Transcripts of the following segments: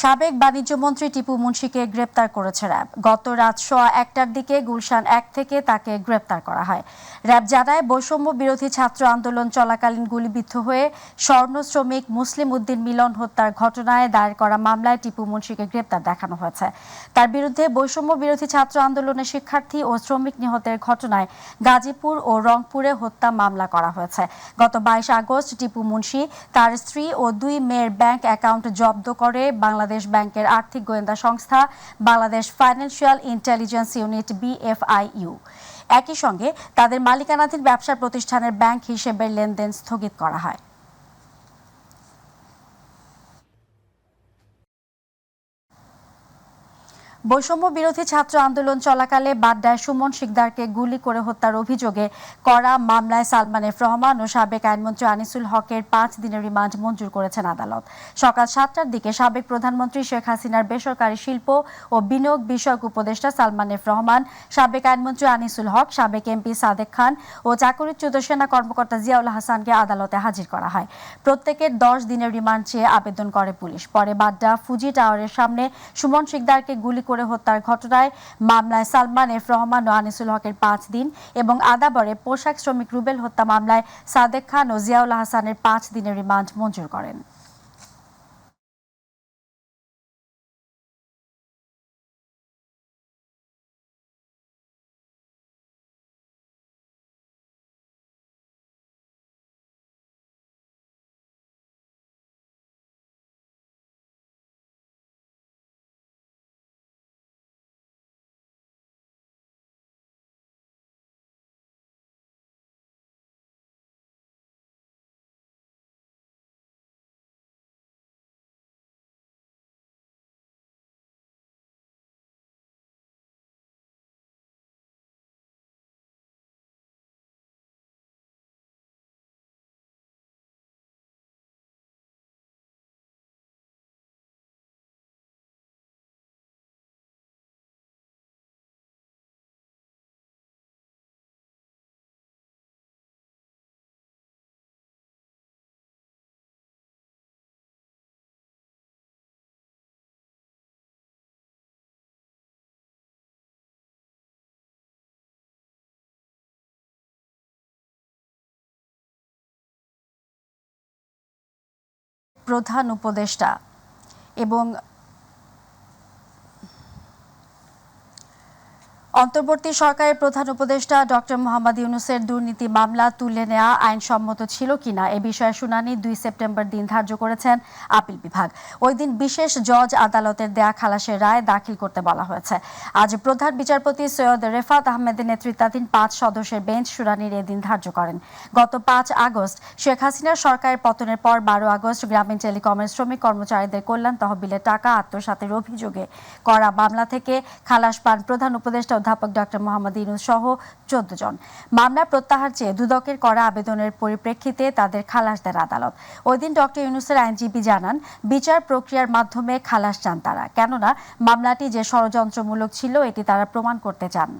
সাবেক বাণিজ্যমন্ত্রী টিপু মুন্সিকে গ্রেপ্তার করেছে র্যাব। গত রাত 1:15টার দিকে গুলশান 1 থেকে তাকে গ্রেপ্তার করা হয়। র্যাব জানায়, বৈষম্য বিরোধী ছাত্র আন্দোলন চলাকালীন গুলিবিদ্ধ হয়ে স্বর্ণ শ্রমিক মুসলিম উদ্দিন মিলন হত্যার ঘটনায় দায়ের করা মামলায় টিপু মুন্সিকে গ্রেপ্তার দেখানো হয়েছে। তার বিরুদ্ধে বৈষম্য বিরোধী ছাত্র আন্দোলনের শিক্ষার্থী ও শ্রমিক নিহতের ঘটনায় গাজীপুর ও রংপুরে হত্যা মামলা করা হয়েছে। গত 22 আগস্ট টিপু মুন্সি তার স্ত্রী ও 2 মেয়ের ব্যাংক অ্যাকাউন্ট জব্দ করে বাংলাদেশ ব্যাংকের আর্থিক গোয়েন্দা সংস্থা Bangladesh financial intelligence unit BFIU। একই সঙ্গে তাদের মালিকানাধীন ব্যবসা প্রতিষ্ঠানের ব্যাংক হিসেবে লেনদেন স্থগিত করা হয়। বৈষম্য বিরোধী ছাত্র আন্দোলন চলাকালে বাড্ডায় সুমন শিকদারকে গুলি করে হত্যার অভিযোগে করা মামলায় সালমান এফ রহমান ও সাবেক আইনমন্ত্রী আনিসুল হকের 5 দিনের রিমান্ড মঞ্জুর করেছেন আদালত। সকাল 7টার দিকে সাবেক প্রধানমন্ত্রী শেখ হাসিনার বেসরকারি শিল্প ও বিনিয়োগ বিষয়ক উপদেষ্টা সালমান এফ রহমান, সাবেক আইনমন্ত্রী আনিসুল হক, সাবেক MP সাদেক খান ও চাকরিচ্যুত সেনা কর্মকর্তা জিয়াউল হাসানকে আদালতে হাজির করা হয়। প্রত্যেকের 10 দিনের রিমান্ড চেয়ে আবেদন করে পুলিশ। পরে বাড্ডা ফুজি টাওয়ারের সামনে সুমন শিকদারকে গুলি করে হত্যার ঘটনায় মামলায় সালমান এফ রহমান ও আনিসুল হকের 5 দিন এবং আদাবরে পোশাক শ্রমিক রুবেল হত্যা মামলায় সাদেক খান ও জিয়াউল হাসানের 5 দিনের রিমান্ড মঞ্জুর করেন। প্রধান উপদেষ্টা এবং অন্তর্বর্তী সরকারের প্রধান উপদেষ্টা ডক্টর মোহাম্মদ ইউনূসের দুর্নীতি মামলা তুলে নেওয়া আইনসম্মত ছিল কিনা এ বিষয়ে শুনানি 2 সেপ্টেম্বর দিন ধার্য করেছেন আপিল বিভাগ। ওই দিন বিশেষ জজ আদালতের দেয়া খালাসের রায় দাখিল করতে বলা হয়েছে। আজ প্রধান বিচারপতি সৈয়দ রেফাত আহমেদের নেতৃত্বাধীন 5 সদস্যের বেঞ্চ শুনানির এদিন ধার্য করেন। গত 5 আগস্ট শেখ হাসিনার সরকারের পতনের পর 12 আগস্ট গ্রামীণ টেলিকমের শ্রমিক কর্মচারীদের কল্যাণ তহবিলের টাকা আত্মসাতের অভিযোগে করা মামলা থেকে খালাস পান প্রধান উপদেষ্টা অধ্যাপক ডক্টর মোহাম্মদ ইউনূস সহ 14 জন। মামলা প্রত্যাহার চেয়ে দুদকের করা আবেদনের পরিপ্রেক্ষিতে তাদের খালাস দেন আদালত। ওই দিন ডক্টর ইউনূসের আইনজীবী জানান, বিচার প্রক্রিয়ার মাধ্যমে খালাস চান তারা, কেননা মামলাটি যে ষড়যন্ত্রমূলক ছিল এটি তারা প্রমাণ করতে চান।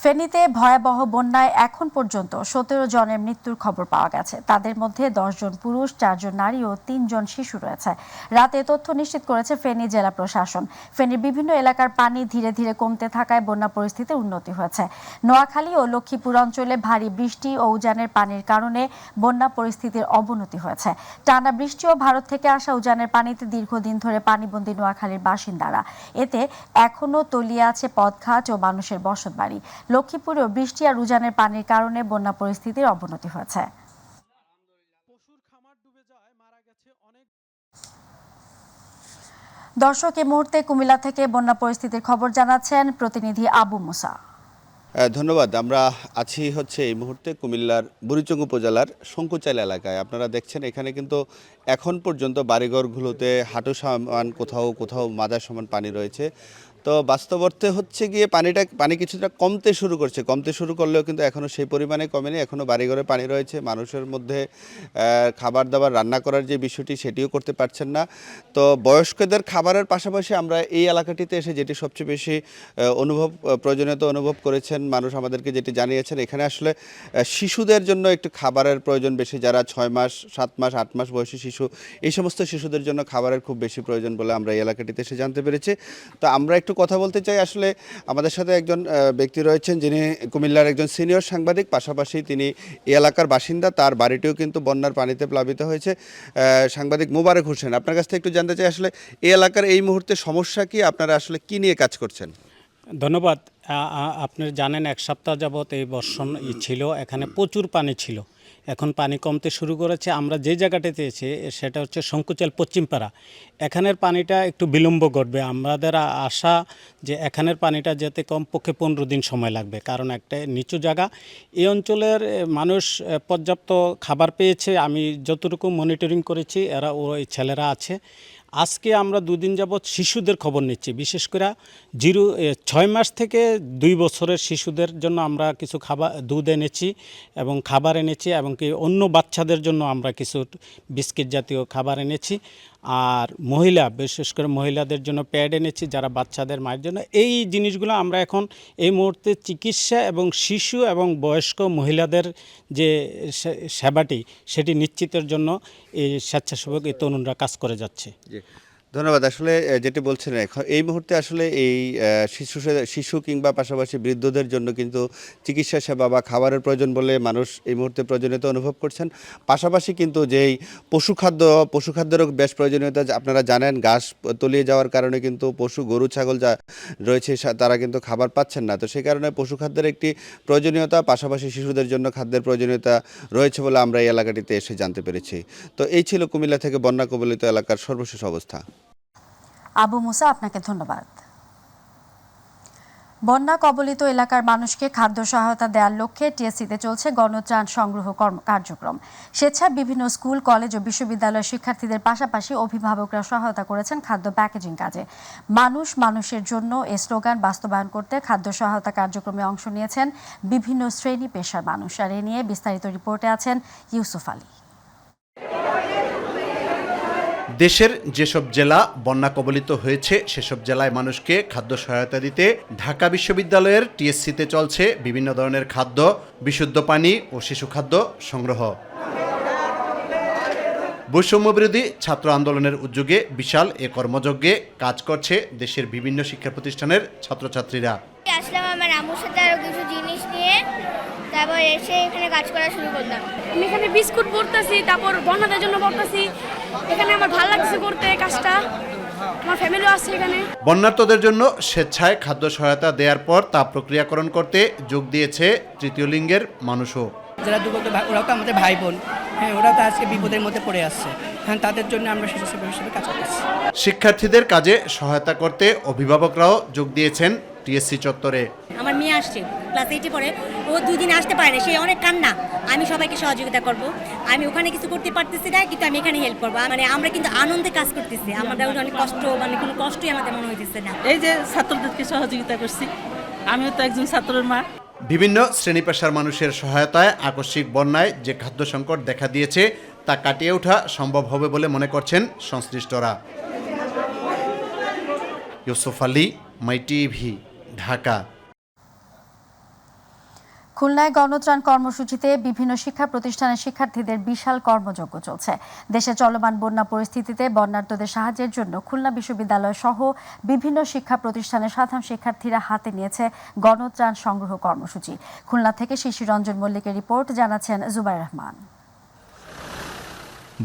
ফেনীতে ভয়াবহ বন্যায় এখন পর্যন্ত 17 জনের মৃত্যুর খবর পাওয়া গেছে। তাদের মধ্যে 10 জন পুরুষ, 4 জন নারী ও 3 জন শিশু রয়েছে। রাতে তথ্য নিশ্চিত করেছে ফেনী জেলা প্রশাসন। ফেনীর বিভিন্ন এলাকার পানি ধীরে ধীরে কমতে থাকায় বন্যা পরিস্থিতির উন্নতি হয়েছে। নোয়াখালী ও লক্ষ্মীপুর অঞ্চলে ভারী বৃষ্টি ও উজানের পানির কারণে বন্যা পরিস্থিতির অবনতি হয়েছে। টানা বৃষ্টি ও ভারত থেকে আসা উজানের পানিতে দীর্ঘদিন ধরে পানিবন্দী নোয়াখালীর বাসিন্দারা। এতে এখনও তলিয়ে আছে পথঘাট ও মানুষের বসতবাড়ি। লক্ষ্মীপুরেও বৃষ্টি আর উজানের পানির কারণে বন্যা পরিস্থিতির অবনতি হয়েছে। দর্শক, এই মুহূর্তে কুমিল্লা থেকে বন্যা পরিস্থিতির খবর জানাচ্ছেন প্রতিনিধি আবু মুসা। ধন্যবাদ। আমরা আছি এই মুহূর্তে কুমিল্লার বুড়িচং উপজেলার শঙ্কুচাইল এলাকায়। আপনারা দেখছেন এখানে কিন্তু এখন পর্যন্ত বাড়িঘরগুলোতে হাঁটু সমান, কোথাও কোথাও মাজার সমান পানি রয়েছে। তো বাস্তব অর্থে হচ্ছে গিয়ে পানি কিছুটা কমতে শুরু করলেও কিন্তু এখনও সেই পরিমাণে কমেনি। এখনও বাড়িঘরে পানি রয়েছে, মানুষের মধ্যে খাবার দাবার রান্না করার যে বিষয়টি সেটিও করতে পারছেন না। তো বয়স্কদের খাবারের পাশাপাশি আমরা এই এলাকাটিতে এসে যেটি সবচেয়ে বেশি প্রয়োজনীয়তা অনুভব করেছেন মানুষ আমাদেরকে যেটি জানিয়েছেন, এখানে আসলে শিশুদের জন্য একটু খাবারের প্রয়োজন বেশি। যারা 6 মাস 7 মাস 8 মাস বয়সী শিশু, এই সমস্ত শিশুদের জন্য খাবারের খুব বেশি প্রয়োজন বলে আমরা এই এলাকাটিতে এসে জানতে পেরেছি। তো আমরা একটু কথা বলতে চাই। আসলে আমাদের সাথে একজন ব্যক্তি রয়েছেন যিনি কুমিল্লার একজন সিনিয়র সাংবাদিক, পাশাপাশি তিনি এই এলাকার বাসিন্দা। তার বাড়িটিও কিন্তু বন্যার পানিতে প্লাবিত হয়েছে। সাংবাদিক মোবারক হোসেন, আপনার কাছ থেকে একটু জানতে চাই আসলে এই এলাকার এই মুহূর্তে সমস্যা কি, আপনারা আসলে কি নিয়ে কাজ করছেন? ধন্যবাদ। আপনি জানেন 1 সপ্তাহ যাবৎ এই বর্ষণ ছিল, এখানে প্রচুর পানি ছিল। এখন পানি কমতে শুরু করেছে। আমরা যে জায়গাটাতে এসে সেটা হচ্ছে শঙ্কুচাল পশ্চিমপাড়া। এখানের পানিটা একটু বিলম্ব ঘটবে। আমাদের আশা যে এখানের পানিটা যেতে কমপক্ষে 15 দিন সময় লাগবে, কারণ একটা নিচু জায়গা। এই অঞ্চলের মানুষ পর্যাপ্ত খাবার পেয়েছে। আমি যতটুকু মনিটরিং করেছি, ওই ছেলেরা আছে। আজকে আমরা 2 দিন যাবৎ শিশুদের খবর নিচ্ছি, বিশেষ করে 6 মাস থেকে 2 বছরের শিশুদের জন্য আমরা কিছু দুধ এনেছি এবং খাবার এনেছি, এবং কি অন্য বাচ্চাদের জন্য আমরা কিছু বিস্কিট জাতীয় খাবার এনেছি। আর বিশেষ করে মহিলাদের জন্য প্যাড এনেছি, যারা বাচ্চাদের মায়ের জন্য। এই জিনিসগুলো আমরা এখন এই মুহূর্তে চিকিৎসা এবং শিশু এবং বয়স্ক মহিলাদের যে সেবাটি সেটি নিশ্চিতের জন্য এই স্বেচ্ছাসেবক এই তরুণরা কাজ করে যাচ্ছে। ধন্যবাদ। আসলে যেটি বলছেন, এই মুহূর্তে আসলে এই শিশু কিংবা পাশাপাশি বৃদ্ধদের জন্য কিন্তু চিকিৎসা সেবা বা খাবারের প্রয়োজন বলে মানুষ এই মুহূর্তে প্রয়োজনীয়তা অনুভব করছেন। পাশাপাশি কিন্তু যেই পশুখাদ্যেরও বেশ প্রয়োজনীয়তা। আপনারা জানেন, ঘাস তলিয়ে যাওয়ার কারণে কিন্তু গরু ছাগল যা রয়েছে তারা কিন্তু খাবার পাচ্ছেন না। তো সেই কারণে পশুখাদ্যের একটি প্রয়োজনীয়তা, পাশাপাশি শিশুদের জন্য খাদ্যের প্রয়োজনীয়তা রয়েছে বলে আমরা এই এলাকাটিতে এসে জানতে পেরেছি। তো এই ছিল কুমিল্লা থেকে বন্যা কবলিত এলাকার সর্বশেষ অবস্থা। আবু মুসা, আপনাকে ধন্যবাদ। বন্যা কবলিত এলাকার মানুষকে খাদ্য সহায়তা দেওয়ার লক্ষ্যে টিএসসিতে চলছে গণত্রাণ সংগ্রহ কার্যক্রম। স্বেচ্ছায় বিভিন্ন স্কুল, কলেজ ও বিশ্ববিদ্যালয়ের শিক্ষার্থীদের পাশাপাশি অভিভাবকরা সহায়তা করেছেন খাদ্য প্যাকেজিং কাজে। মানুষ মানুষের জন্য এই স্লোগান বাস্তবায়ন করতে খাদ্য সহায়তা কার্যক্রমে অংশ নিয়েছেন বিভিন্ন শ্রেণী পেশার মানুষ। আর এ নিয়ে বিস্তারিত রিপোর্টে আছেন ইউসুফ আলী। দেশের যেসব জেলা বন্যা কবলিত হয়েছে সেসব জেলায় মানুষকে খাদ্য সহায়তা দিতে ঢাকা বিশ্ববিদ্যালয়ের টিএসসিতে চলছে বিভিন্ন ধরনের খাদ্য, বিশুদ্ধ পানি ও শিশু খাদ্য সংগ্রহ। বৈষম্যবিরোধী ছাত্র আন্দোলনের উদ্যোগে বিশাল এ কর্মযজ্ঞে কাজ করছে দেশের বিভিন্ন শিক্ষা প্রতিষ্ঠানের ছাত্রছাত্রীরা। আসলাম আমার আম্মুর সাথে আরো কিছু জিনিস নিয়ে, তারপর এসে এখানে কাজ করা শুরু করলাম। আমি এখানে বিস্কুট পড়তেছি, তারপর বন্যাদের জন্য পড়তেছি। এখানে আমার ভালো লাগছে করতে কাজটা, আমার ফ্যামিলিও আছে এখানে। বন্যার্তদের জন্য স্বেচ্ছায় খাদ্য সহায়তা দেওয়ার পর তা প্রক্রিয়াকরণ করতে যোগ দিয়েছে তৃতীয় লিঙ্গের মানুষও। যারা দুর্গত, ওরাও তো আমাদের ভাই বোন। হ্যাঁ, ওরাও তো আজকে বিপদের মধ্যে পড়ে আসছে। হ্যাঁ, তাদের জন্য আমরা স্বেচ্ছাসেবক হিসেবে কাজ করতেছি। শিক্ষার্থীদের কাজে সহায়তা করতে অভিভাবকরাও যোগ দিয়েছেন টিএসসি চত্বরে। আমার মেয়ে আসছে, ক্লাস 8-এ পড়ে। ও 2 দিন আসতে পারে না, সে অনেক কান্না। আমি সবাইকে সহযোগিতা করব। আমি ওখানে কিছু করতে পারতেছি না, কিন্তু আমি এখানে হেল্প করবো। মানে আমরা কিন্তু আনন্দে কাজ করতেছি, আমাদের অনেক কষ্ট, মানে কোনো কষ্টই আমাদের মনে হইতেছে না। এই যে ছাত্রদেরকে সহযোগিতা করছি, আমিও তো একজন ছাত্রের মা। বিভিন্ন শ্রেণী পেশার মানুষের সহায়তায় আকস্মিক বন্যায় যে খাদ্য সংকট দেখা দিয়েছে তা কাটিয়ে ওঠা সম্ভব হবে বলে মনে করছেন সংশ্লিষ্টরা। ইউসুফ আলী, মাই টিভি, ঢাকা। খুলনায় গণত্রাণ কর্মসূচিতে বিভিন্ন শিক্ষা প্রতিষ্ঠানের শিক্ষার্থীদের বিশাল কর্মযজ্ঞ চলছে। দেশে চলমান বন্যা পরিস্থিতিতে বন্যার্তদের সাহায্যের জন্য খুলনা বিশ্ববিদ্যালয় সহ বিভিন্ন শিক্ষা প্রতিষ্ঠানের সাধারণ শিক্ষার্থীরা হাতে নিয়েছে গণত্রাণ সংগ্রহ কর্মসূচি। খুলনা থেকে শিশির রঞ্জন মল্লিকের রিপোর্ট, জানাচ্ছেন জুবাইর রহমান।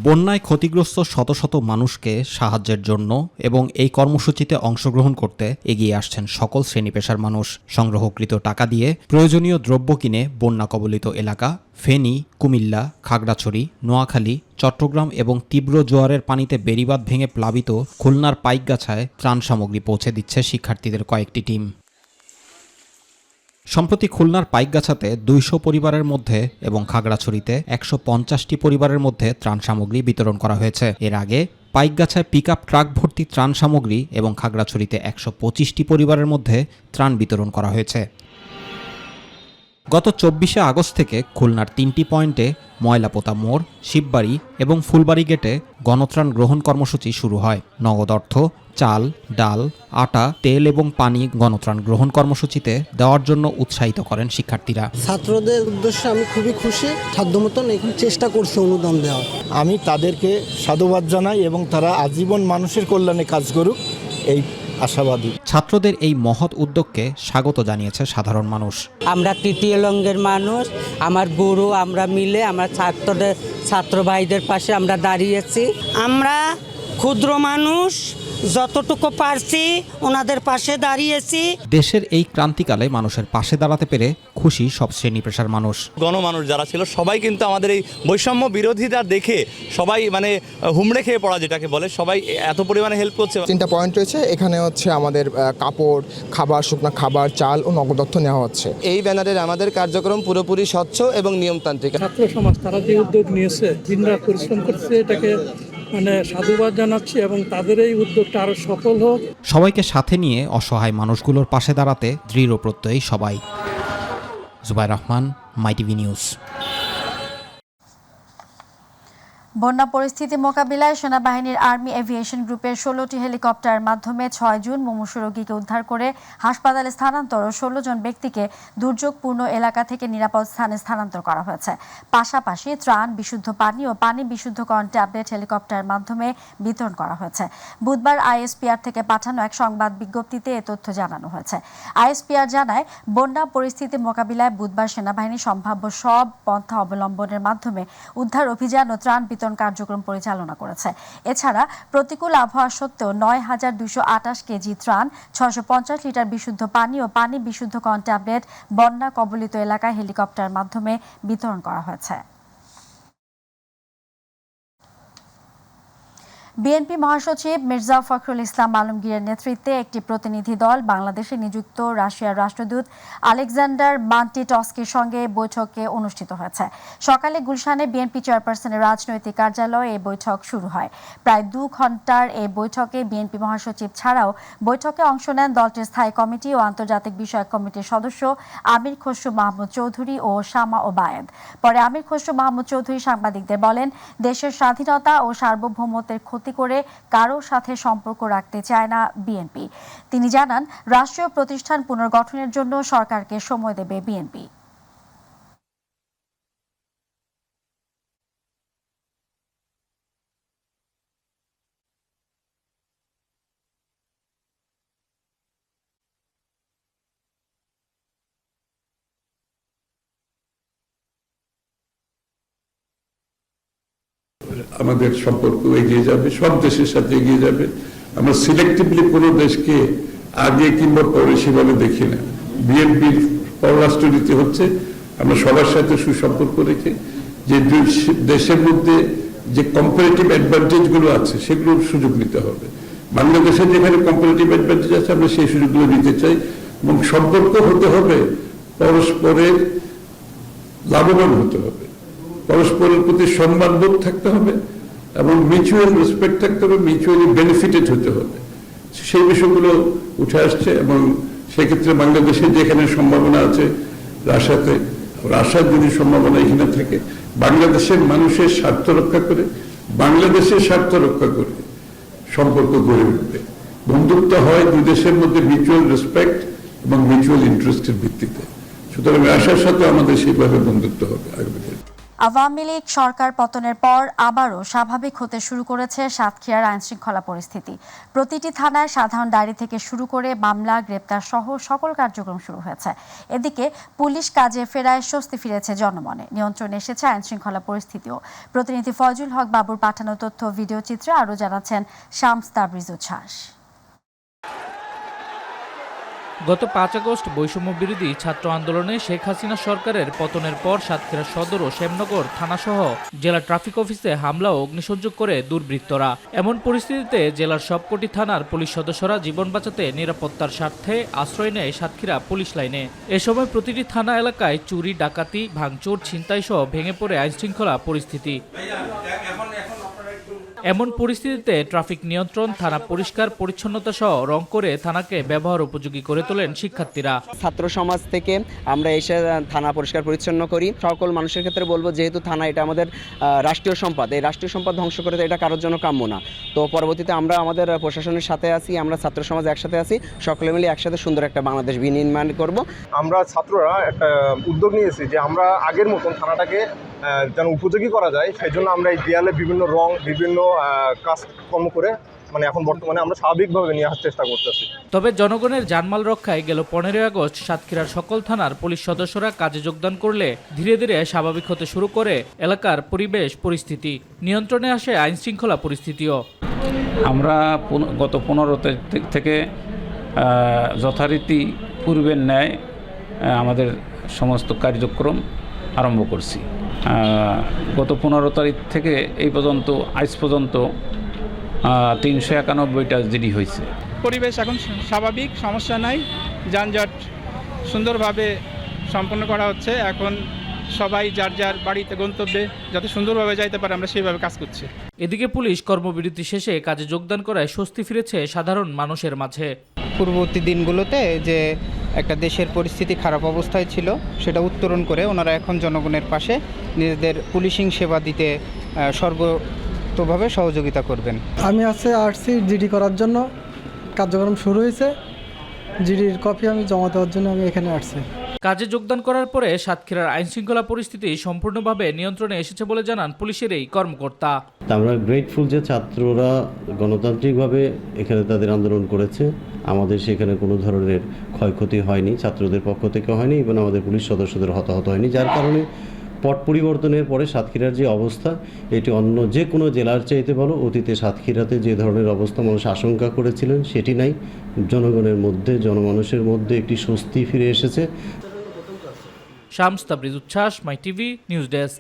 বন্যায় ক্ষতিগ্রস্ত শত শত মানুষকে সাহায্যের জন্য এবং এই কর্মসূচিতে অংশগ্রহণ করতে এগিয়ে আসছেন সকল শ্রেণী পেশার মানুষ। সংগ্রহকৃত টাকা দিয়ে প্রয়োজনীয় দ্রব্য কিনে বন্যা কবলিত এলাকা ফেনী, কুমিল্লা, খাগড়াছড়ি, নোয়াখালী, চট্টগ্রাম এবং তীব্র জোয়ারের পানিতে বেড়িবাঁধ ভেঙে প্লাবিত খুলনার পাইকগাছায় ত্রাণ সামগ্রী পৌঁছে দিচ্ছে শিক্ষার্থীদের কয়েকটি টিম। সম্প্রতি খুলনার পাইকগাছাতে 200 পরিবারের মধ্যে এবং খাগড়াছড়িতে 150টি পরিবারের মধ্যে ত্রাণ সামগ্রী বিতরণ করা হয়েছে। এর আগে পাইকগাছায় পিকআপ ট্রাক ভর্তি ত্রাণ সামগ্রী এবং খাগড়াছড়িতে ১২৫টি পরিবারের মধ্যে ত্রাণ বিতরণ করা হয়েছে। গত ২৪শে আগস্ট থেকে খুলনার ৩টি পয়েন্টে ময়লাপোতা মোড়, শিববাড়ি এবং ফুলবাড়ি গেটে গণত্রাণ গ্রহণ কর্মসূচি শুরু হয়। নগদ অর্থ, চাল, ডাল, আটা, তেল এবং পানি গণত্রাণ গ্রহণ কর্মসূচিতে দেওয়ার জন্য উৎসাহিত করেন শিক্ষার্থীরা। ছাত্রদের উদ্দেশ্যে আমি খুবই খুশি, সাধ্যমতন এখন চেষ্টা করছে অনুদান দেওয়া। আমি তাদেরকে সাধুবাদ জানাই এবং তারা আজীবন মানুষের কল্যাণে কাজ করুক এই আশাবাদী। ছাত্রদের এই মহৎ উদ্যোগকে স্বাগত জানিয়েছে সাধারণ মানুষ। আমরা তৃতীয় লঙ্গের মানুষ, আমার গুরু, আমরা মিলে আমার ছাত্র ভাইদের পাশে আমরা দাঁড়িয়েছি। আমরা ক্ষুদ্র মানুষ, যতটুকু পারছি ওনাদের পাশে দাঁড়িয়েছি। দেশের এই ক্রান্তিকালে মানুষের পাশে দাঁড়াতে পেরে খুশি সব শ্রেণী পেশার মানুষ। গণমানুষ যারা ছিল সবাই কিন্তু আমাদের এই বৈষম্য বিরোধিতা দেখে সবাই মানে হুমড়ে খেয়ে পড়া যেটাকে বলে, সবাই এত পরিমাণে হেল্প করছে। 3টা পয়েন্ট রয়েছে, এখানে হচ্ছে আমাদের কাপড়, খাবার, শুকনা খাবার, চাল ও নগদ অর্থ নেওয়া হচ্ছে। এই ব্যানারের আমাদের কার্যক্রম পুরোপুরি স্বচ্ছ এবং নিয়মতান্ত্রিক। ছাত্র সমাজ তারা যে উদ্যোগ নিয়েছে, দিনরাত পরিশ্রম করছে, এটাকে সাধুবাদ জানাচ্ছি এবং তাদের এই উদ্যোগটা আরো সফল হোক। সবাইকে সাথে নিয়ে অসহায় মানুষগুলোর পাশে দাঁড়াতে দৃঢ় প্রত্যয়ী সবাই। জুবাইর রহমান, মাইটিভি নিউজ। বন্যা পরিস্থিতি মোকাবিলায় সেনাবাহিনীর আর্মি এভিয়েশন গ্রুপের 16টি হেলিকপ্টারের মাধ্যমে 6 জুন মুমূর্ষু রোগীকে উদ্ধার করে হাসপাতালে স্থানান্তর ও 16 জন ব্যক্তিকে দুর্যোগপূর্ণ এলাকা থেকে নিরাপদ স্থানে স্থানান্তর করা হয়েছে। পাশাপাশি ত্রাণ, বিশুদ্ধ পানি ও পানি বিশুদ্ধকরণ ট্যাবলেট হেলিকপ্টারের মাধ্যমে বিতরণ করা হয়েছে। বুধবার আইএসপিআর থেকে পাঠানো এক সংবাদ বিজ্ঞপ্তিতে এ তথ্য জানানো হয়েছে। আইএসপিআর জানায়, বন্যা পরিস্থিতি মোকাবিলায় বুধবার সেনাবাহিনী সম্ভাব্য সব পন্থা অবলম্বনের মাধ্যমে উদ্ধার অভিযান ও ত্রাণ বিতরণ কার্যক্রম পরিচালনা করেছে। এছাড়া প্রতিকূল আবহাওয়া সত্ত্বেও ৯,২২৮ কেজি ত্রাণ, ৬৫০ লিটার বিশুদ্ধ পানি ও পানি বিশুদ্ধকরণ ট্যাবলেট বন্যা কবলিত এলাকায় হেলিকপ্টারের মাধ্যমে বিতরণ করা হয়েছে। বিএনপি মহাসচিব মির্জা ফখরুল ইসলাম আলমগীরের নেতৃত্বে একটি প্রতিনিধি দল বাংলাদেশে নিযুক্ত রাশিয়ার রাষ্ট্রদূত আলেকজান্ডার মান্টিটস্কির সঙ্গে বৈঠকে অনুষ্ঠিত হয়েছে। সকালে গুলশানে বিএনপি চেয়ারপারসনের রাজনৈতিক কার্যালয়ে এই বৈঠক শুরু হয়। প্রায় 2 ঘণ্টার এই বৈঠকে বিএনপি মহাসচিব ছাড়াও বৈঠকে অংশ নেন দলটির স্থায়ী কমিটি ও আন্তর্জাতিক বিষয়ক কমিটির সদস্য আমির খসরু মাহমুদ চৌধুরী ও শামা ওবায়েদ। পরে আমির খসরু মাহমুদ চৌধুরী সাংবাদিকদের বলেন, দেশের স্বাধীনতা ও সার্বভৌমত্বের ক্ষতি করে কারোর সাথে সম্পর্ক রাখতে চায় না বিএনপি। তিনি জানান, রাষ্ট্রীয় প্রতিষ্ঠান পুনর্গঠনের জন্য সরকারকে সময় দেবে বিএনপি। আমাদের সম্পর্ক এগিয়ে যাবে, সব দেশের সাথে এগিয়ে যাবে। আমরা সিলেক্টিভলি কোনো দেশকে আগে কিংবা পরে সেভাবে দেখি না। বিএনপির পররাষ্ট্রনীতি হচ্ছে আমরা সবার সাথে সুসম্পর্ক রেখে যে দেশের মধ্যে যে কম্পারেটিভ অ্যাডভান্টেজগুলো আছে সেগুলোর সুযোগ নিতে হবে। বাংলাদেশের যেখানে কম্পারেটিভ অ্যাডভান্টেজ আছে আমরা সেই সুযোগগুলো নিতে চাই এবং সম্পর্ক হতে হবে পরস্পরের লাভবান হতে হবে, পরস্পরের প্রতি সম্মানবোধ থাকতে হবে এবং মিউচুয়াল রেসপেক্ট থাকতে হবে, মিউচুয়ালি বেনিফিটেড হতে হবে। সেই বিষয়গুলো উঠে আসছে এবং সেক্ষেত্রে বাংলাদেশের যেখানে সম্ভাবনা আছে রাশার যদি সম্ভাবনা এখানে থাকে, বাংলাদেশের মানুষের স্বার্থ রক্ষা করে, বাংলাদেশের স্বার্থ রক্ষা করে সম্পর্ক গড়ে উঠবে। বন্ধুত্ব হয় দুই দেশের মধ্যে মিউচুয়াল রেসপেক্ট এবং মিউচুয়াল ইন্টারেস্টের ভিত্তিতে। সুতরাং রাশার সাথে আমাদের সেইভাবে বন্ধুত্ব হবে আগামী দিনে। আওয়ামী লীগ সরকার পতনের পর আবারও স্বাভাবিক হতে শুরু করেছে সাতক্ষীরার আইনশৃঙ্খলা পরিস্থিতি। প্রতিটি থানায় সাধারণ ডায়েরি থেকে শুরু করে মামলা, গ্রেপ্তার সহ সকল কার্যক্রম শুরু হয়েছে। এদিকে পুলিশ কাজে ফেরায় স্বস্তি ফিরেছে জনমনে, নিয়ন্ত্রণে এসেছে আইনশৃঙ্খলা পরিস্থিতিও। প্রতিনিধি ফয়জুল হক বাবুর পাঠানো তথ্য ভিডিও চিত্রে আরও জানাচ্ছেন শামস তাবরিজ উচ্ছ্বাস। গত 5 আগস্ট বৈষম্য বিরোধী ছাত্র আন্দোলনে শেখ হাসিনা সরকারের পতনের পর সাতক্ষীরা সদর ও শ্যামনগর থানাসহ জেলা ট্রাফিক অফিসে হামলা ও অগ্নিসংযোগ করে দুর্বৃত্তরা। এমন পরিস্থিতিতে জেলার সবকটি থানার পুলিশ সদস্যরা জীবন বাঁচাতে নিরাপত্তার স্বার্থে আশ্রয় নেয় সাতক্ষীরা পুলিশ লাইনে। এ সময় প্রতিটি থানা এলাকায় চুরি, ডাকাতি, ভাঙচুর, ছিনতাই সহ ভেঙে পড়ে আইনশৃঙ্খলা পরিস্থিতি। এমন পরিস্থিতিতে ট্রাফিক নিয়ন্ত্রণ, থানা পরিষ্কার পরিচ্ছন্নতা সহ রং করে থানাকে ব্যবহার উপযোগী করে তোলেন শিক্ষার্থীরা। ছাত্র সমাজ থেকে আমরা এসে থানা পরিষ্কার পরিচ্ছন্ন করি। সকল মানুষের ক্ষেত্রে বলবো, যেহেতু থানা এটা আমাদের রাষ্ট্রীয় সম্পদ, এই রাষ্ট্রীয় সম্পদ ধ্বংস করে এটা কারোর জন্য কাম্য না। তো পরবর্তীতে আমরা আমাদের প্রশাসনের সাথে আছি, আমরা ছাত্র সমাজ একসাথে আছি, সকলে মিলে একসাথে সুন্দর একটা বাংলাদেশ বিনির্মাণ করব। আমরা ছাত্ররা একটা উদ্যোগ নিয়েছি যে আমরা আগের মতন থানাটাকে যেন উপযোগী করা যায়, সেই জন্য আমরা এই দেয়ালে বিভিন্ন রং, বিভিন্ন কাজকর্ম করে এখন বর্তমানে আমরা স্বাভাবিকভাবে নিয়ে আসার চেষ্টা করতেছি। তবে জনগণের জানমাল রক্ষায় গেল 15 আগস্ট সাতক্ষীরার সকল থানার পুলিশ সদস্যরা কাজে যোগদান করলে ধীরে ধীরে স্বাভাবিক হতে শুরু করে এলাকার পরিবেশ পরিস্থিতি। নিয়ন্ত্রণে আসে আইন শৃঙ্খলা পরিস্থিতিও। আমরা গত 15 থেকে যথারীতি পূর্বের ন্যায় আমাদের সমস্ত কার্যক্রম আরম্ভ করছি। গত 15 তারিখ থেকে এই পর্যন্ত আজ পর্যন্ত 391টা জিডি হয়েছে। পরিবেশ এখন স্বাভাবিক, সমস্যা নাই, যানজট সুন্দরভাবে সম্পন্ন করা হচ্ছে। এখন সবাই যার যার বাড়িতে গন্তব্যে যাতে সুন্দরভাবে যাইতে পারে আমরা সেইভাবে কাজ করছি। এদিকে পুলিশ কর্মবিরতি শেষে কাজে যোগদান করায় স্বস্তি ফিরেছে সাধারণ মানুষের মাঝে। পূর্ববর্তী দিনগুলোতে যে একটা দেশের পরিস্থিতি খারাপ অবস্থায় ছিল, সেটা উত্তরণ করে ওনারা এখন জনগণের পাশে নিজেদের পুলিশিং সেবা দিতে সর্বতোভাবে সহযোগিতা করবেন। আমি আসছি জিডি করার জন্য, কার্যক্রম শুরু হয়েছে, জিডির কপি আমি জমা দেওয়ার জন্য আমি এখানে আসছি। কাজে যোগদান করার পরে সাতক্ষীরার আইনশৃঙ্খলা পরিস্থিতি সম্পূর্ণভাবে নিয়ন্ত্রণে এসেছে বলে জানান পুলিশের এই কর্মকর্তা। আমরা গ্রেটফুল যে ছাত্ররা গণতান্ত্রিকভাবে এখানে তাদের আন্দোলন করেছে, আমাদের সেখানে কোনো ধরনের ক্ষয়ক্ষতি হয়নি, ছাত্রদের পক্ষ থেকে হয়নি এবং আমাদের পুলিশ সদস্যদের হতাহত হয়নি, যার কারণে পট পরিবর্তনের পরে সাতক্ষীরার যে অবস্থা, এটি অন্য যে কোনো জেলার চাইতে ভালো। অতীতে সাতক্ষীরাতে যে ধরনের অবস্থা মানুষ আশঙ্কা করেছিলেন সেটি নাই, জনগণের মধ্যে, জনমানুষের মধ্যে একটি স্বস্তি ফিরে এসেছে। শামস তাবরিজ উচ্ছ্বাস, মাই টিভি নিউজ ডেস্ক।